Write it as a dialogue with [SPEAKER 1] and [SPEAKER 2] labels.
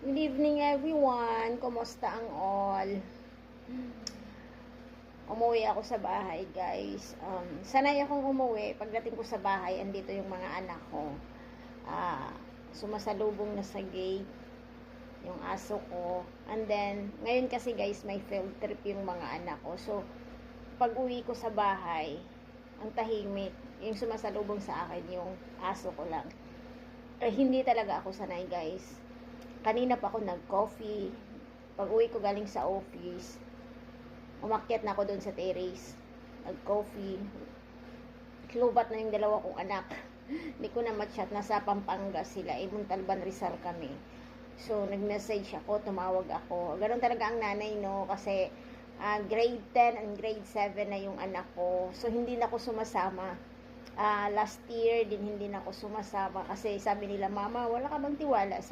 [SPEAKER 1] Good evening everyone. Kumusta ang all? Umuwi ako sa bahay, guys. Sanay akong umuwi. Pagdating ko sa bahay, andito yung mga anak ko. Sumasalubong na sa gate yung aso ko. And then, ngayon kasi guys, may field trip yung mga anak ko. So, pag uwi ko sa bahay, ang tahimik, yung sumasalubong sa akin, yung aso ko lang. Hindi talaga ako sanay, guys. Kanina pa ako nag-coffee. Pag uwi ko galing sa office, umakyat na ako doon sa terrace. Nag-coffee. Lubat na yung dalawa kong anak. Hindi ko na ma-chat. Nasa Pampanga sila. Montalban, Rizal kami. So, nag-message ako, tumawag ako. Ganon talaga ang nanay, no? Kasi grade 10 and grade 7 na yung anak ko. So, hindi na ako sumasama. Last year din hindi na ako sumasama kasi sabi nila, Mama, wala ka bang tiwala sa